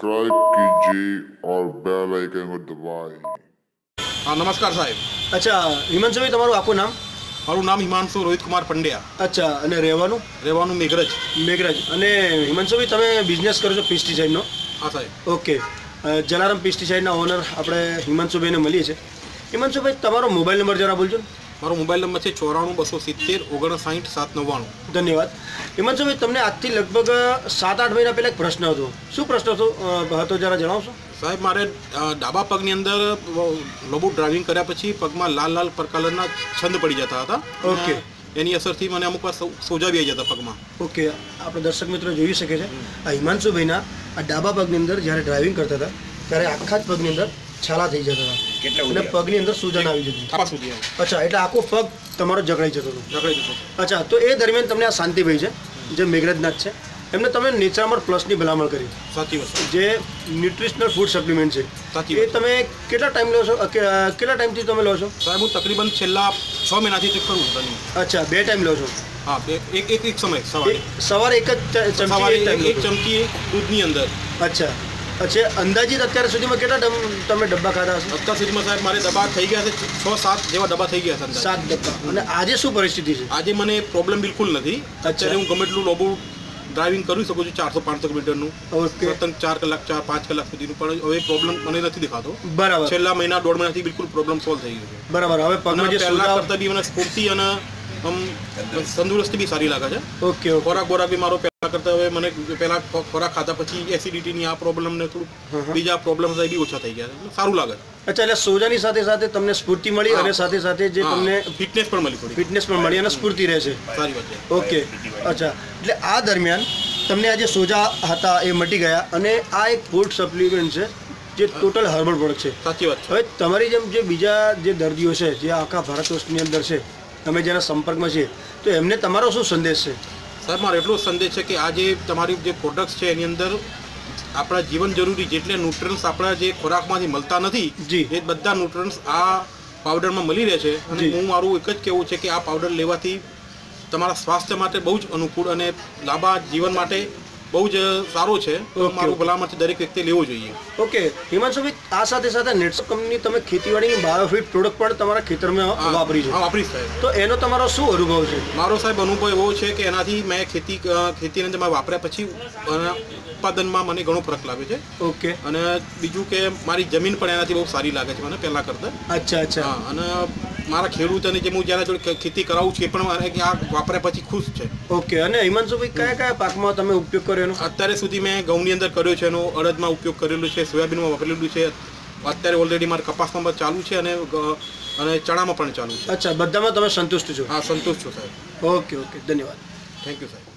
Subscribe कीजिए और bell icon को दबाएं। हाँ नमस्कार साहेब। अच्छा हिमांशुभाई તમારું આખું નામ? મારું નામ હિમાંશુ રોહિત કુમાર પંડ્યા। અચ્છા અને રહેવાનું મેઘરજ। અને હિમાંશુભાઈ તમે બિઝનેસ કરો છો પેસ્ટિસાઇડનો? હા સાહેબ। ઓકે, જલારામ પેસ્ટિસાઇડના ઓનર આપણે હિમાંશુભાઈને મળીએ છીએ। હિમાંશુભાઈ તમારો મોબાઈલ નંબર જરા બોલજો। મારો મોબાઈલ નંબર છે 94 270 59 799। ધન્યવાદ। હિમાંશુભાઈ તમને આજથી લગભગ 7-8 મહિના પહેલાં એક પ્રશ્ન હતો, શું પ્રશ્ન હતો જરા જણાવશો? સાહેબ મારે ડાબા પગની અંદર લોબો ડ્રાઇવિંગ કર્યા પછી પગમાં લાલ કલરના છંદ પડી જતા હતા। ઓકે, એની અસરથી મને અમુક વાર સોજા બી આવી જતા પગમાં। ઓકે, આપણે દર્શક મિત્રો જોઈ શકે છે આ હિમાંશુભાઈના આ ડાબા પગની અંદર જ્યારે ડ્રાઇવિંગ કરતા હતા ત્યારે આખા જ પગની અંદર છાલા થઈ જતા હતા અને પગની અંદર સૂજન આવી જતી। અચ્છા, એટલે આખો પગ તમારો જકડાઈ જતો હતો? અચ્છા, તો એ દરમિયાન તમને આ શાંતિભાઈ છે જે મેઘરજના જ છે, એમને તમે નેચરામર પ્લસની ભલામણ કરી। સાચી વાત। જે ન્યુટ્રિશનલ ફૂડ સપ્લિમેન્ટ છે સાચી એ તમે કેટલા ટાઈમ લો છો, કેટલા ટાઈમથી તમે લો છો? સાહેબ હું તકરીબન છેલ્લા 6 મહિનાથી ચેક કરું છું। અચ્છા, 2 ટાઈમ લો છો? હા, એક સમય સવારે એક ચમચી દૂધની અંદર। અચ્છા, અંદાજિત અત્યાર સુધીમાં કેટલા તમે ડબ્બા ખાધા હશે? અત્યાર સુધીમાં સાહેબ મારે ડબ્બા થઈ ગયા છે 6-7 જેવા ડબ્બા થઈ ગયા છે। 7 ડબ્બા। અને આજે શું પરિસ્થિતિ છે? આજે મને પ્રોબ્લેમ બિલકુલ નથી। અત્યારે હું ગમે એટલું લોબો ડ્રાઇવિંગ કરી શકું છું 400-500 કિલોમીટરનું, સતત 4 કલાક 4-5 કલાક સુધીનું, પણ હવે પ્રોબ્લેમ મને નથી દેખાતો। બરાબર। છેલ્લા મહિના 1.5 મહિનાથી બિલકુલ પ્રોબ્લેમ સોલ્વ થઈ ગયો છે। બરાબર। હવે પગમાં જે પહેલા કરતાં બી મને સ્ફૂર્તિ અને તંદુરસ્તી બી સારી લાગે છે। ઓકે, ખોરાક બી મારો પહેલા કરતાં હવે મને પહેલા ખોરાક ખાતા પછી એસિડિટીની આ પ્રોબ્લેમ ને થોડું બીજા પ્રોબ્લેમ બી ઓછા થઈ ગયા છે, સારું લાગે છે। અચ્છા, એટલે સોજાની સાથે સાથે તમને સ્ફૂર્તિ મળી અને સાથે સાથે જે તમને ફિટનેસ પણ મળી, થોડી ફિટનેસ પણ મળી અને સ્ફૂર્તિ રહેશે। સારી વાત છે। ઓકે, અચ્છા, એટલે આ દરમિયાન તમને આ જે સોજા હતા એ મટી ગયા અને આ એક ફૂડ સપ્લિમેન્ટ છે જે ટોટલ હર્બલ પ્રોડક્ટ છે। સાચી વાત છે। હવે તમારી જેમ જે બીજા જે દર્દીઓ છે જે આખા ભારત વર્ષની અંદર છે, તમે જેના સંપર્કમાં છે, તો એમને તમારો શું સંદેશ છે? સાહેબ મારો એટલો સંદેશ છે કે આ જે તમારી જે પ્રોડક્ટ્સ છે એની અંદર આપણા જીવન જરૂરી જેટલે ન્યુટ્રન્સ આપણા જે ખોરાકમાંથી મળતા નથી એ બધા ન્યુટ્રન્સ આ પાવડરમાં મળી રહે છે। અને હું મારું એક જ કહેવું છે કે આ પાવડર લેવાથી તમારા સ્વાસ્થ્ય માટે બહુ જ અનુકૂળ અને લાંબા જીવન માટે બહુ જ સારો છે। તો મારું ભલામણ દરેક વ્યક્તિ લેવો જોઈએ। ઓકે હિમાંશુભાઈ, આ સાથે સાથે નેટસપ કંપની તમે ખેતીવાડીની બાયોફિટ પ્રોડક્ટ પણ તમારા ખેતરમાં વાપરી છે? વાપરી સાહેબ। તો એનો તમારો શું અનુભવ છે? મારો સાહેબ અનુભવ એવો છે કે એનાથી મેં ખેતીની અંદર વાપર્યા પછી ઉત્પાદનમાં મને ઘણો ફરક લાગે છે। ઓકે, અને બીજું કે મારી જમીન પણ એનાથી બહુ સારી લાગે છે મને પહેલાં કરતાં। અચ્છા। અને મારા ખેડૂતોને જે હું જ્યારે જોડે ખેતી કરાવું છું એ પણ આ વાપર્યા પછી ખુશ છે। ઓકે, અને હિમાંશુભાઈ કયા પાકમાં તમે ઉપયોગ કર્યો એનો? અત્યારે સુધી મેં ઘઉંની અંદર કર્યો છે, એનો અડદમાં ઉપયોગ કરેલો છે, સોયાબીનમાં વાપરેલું છે, અત્યારે ઓલરેડી મારે કપાસમાં પણ ચાલુ છે અને ચણામાં પણ ચાલુ છે। અચ્છા, બધામાં તમે સંતુષ્ટ છો? હા, સંતુષ્ટ છું સાહેબ। ઓકે, ધન્યવાદ। થેન્ક યુ સાહેબ।